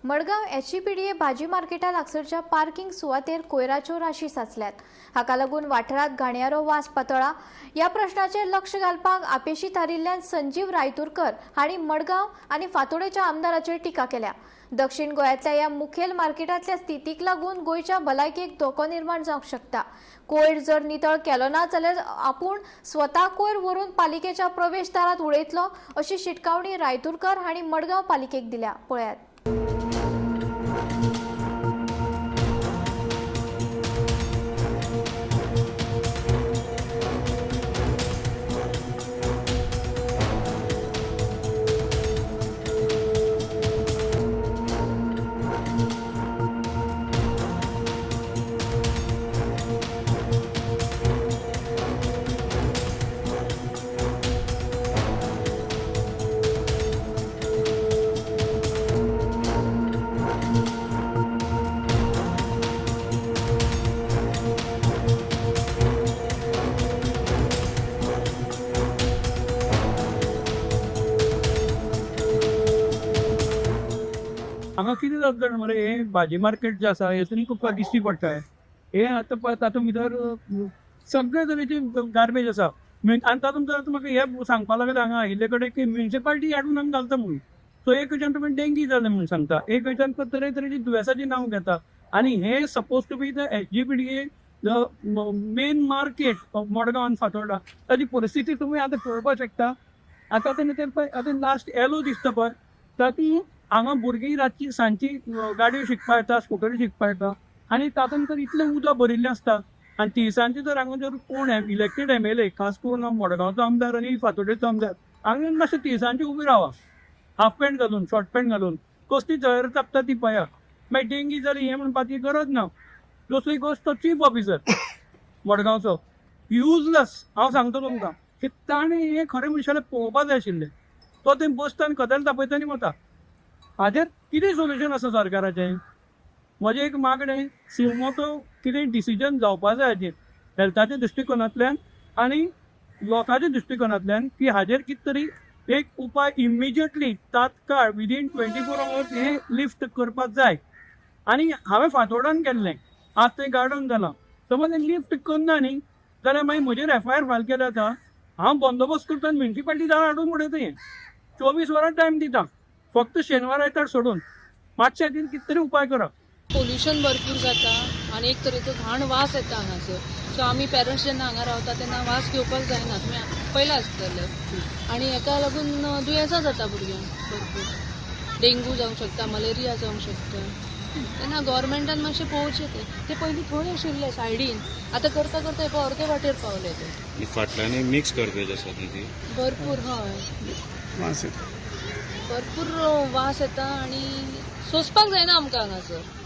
Madgaon HCPDA भाजी Marketa लागसरच्या parking सुवातेर कोयराच्यो राशी साचल्यात। हाका लागून वाठारात घाणयारो वास पातळा। या प्रश्नाचेर लक्ष घालपाक आपेशी थारिल्ल्यान संजीव रायतुरकर हांणी मडगाव आनी फातोडेच्या आमदाराचेर टिका केल्या। दक्षिण गोंयांतल्या ह्या मुखेल मार्केटांतल्या स्थितीक लागून गोंयच्या भलायकेक धोको निर्माण जावंक शकता। कोयर जर नितळ केलो ना जाल्यार आपूण स्वता कोयर व्हरून पालिकेच्या प्रवेशदारांत उडयतलो अशी शिटकावणी रायतुरकर हांणी मडगाव पालिकेक दिल्या। पळयात। हांगा कितें जाता मरे हे भाजी मार्केट जे आसा हेतून खूब दिश्टी पडटा। हे आतां तातूंत भितर सगळे तरेचे गार्बेज आसा आनी तातूंत जर म्हाका हे सांगपा लागले हांगा आयिल्ले कडेन की म्युनिसिपालिटी हाडून हांगा घालता म्हणून। सो एक वयच्यान तुमी डेंगी जालें म्हणून सांगता, एक वयच्यान तरेतरेची दुयेंसांची नांव घेता आनी हे suppose to be the HCPDA the main market of Madgaon आनी फातोर्डा। ताची परिस्थिती तुमी आतां पळोवपाक शकता। आतां तेणें आतां लास्ट येलो दिसता पळय तातूंत हांगा भुरगीं रातची सांजची गाडयो शिकपा येता, स्कुटरी शिकपा येता आनी तातूंत तर इतलें उदक भरिल्लें आसता। आनी तिळसांजचे जर हांगा जर कोण इलेक्टेड MLA खास करून मडगांवचो आमदार आनी फातोर्डेचो आमदार हांगा मातशें तिळसांजचे उबे रावा, हाफ पॅन्ट घालून शॉर्ट पॅन्ट घालून कसली जळार तापता ती पळया। मागीर डेंगी जाली हें म्हणपाची गरज ना। दुसरी गोश्ट तो चीफ ऑफिसर मडगांवचो युजलस। हांव सांगता तुमकां की ताणें हें खरें मनशालें पळोवपाक जाय आशिल्लें। तो थंय बसता आनी कदेल तापयता आनी वता। हाजेर कितें सोल्युशन आसा सरकाराचें? म्हजें एक मागणें सिमोचो कितें डिसिजन जावपा जाय हाजेर हेल्थाच्या दृश्टिकोनांतल्यान आनी लोकांच्या दृश्टिकोनांतल्यान की हाजेर कितें तरी एक उपाय इमिजिएटली तात्काळ विदीन 24 hours हे लिफ्ट करपाक जाय। आनी हांवें फातोर्डान केल्लें, आज तें गार्डन जालां। समज हें लिफ्ट करना न्ही जाल्यार मागीर म्हजेर FIR फायल केल्या जाता। हांव बंदोबस्त करता आनी म्युनिसिपालिटी जाण हाडून उडयता। हें 24 वरां टायम दिता, फक्त शेनवार आयतार सोडून। मातशें हाजेर कितें तरी उपाय करा। पोल्युशन भरपूर जाता आनी एक तरेचो घाण वास येता हांगासर। सो आमी पेरंट्स जेन्ना हांगा रावता तेन्ना वास घेवपाक जायना, तुमी पयला आसतले। आनी हेका लागून दुयेंसां जाता भुरग्यांक भरपूर। डेंगू जावंक शकता, मलेरिया जावंक शकता। तेन्ना गव्हर्मेंटान मातशें पळोवचें ते पयलीं थंय आशिल्ले सायडीन, आतां करता करता एका अर्दे वाटेर पावले ते। फाटल्यानी मिक्स गार्बेज आसा ती भरपूर हय भरपूर वास येता आनी सोंसपाक जायना आमकां हांगासर।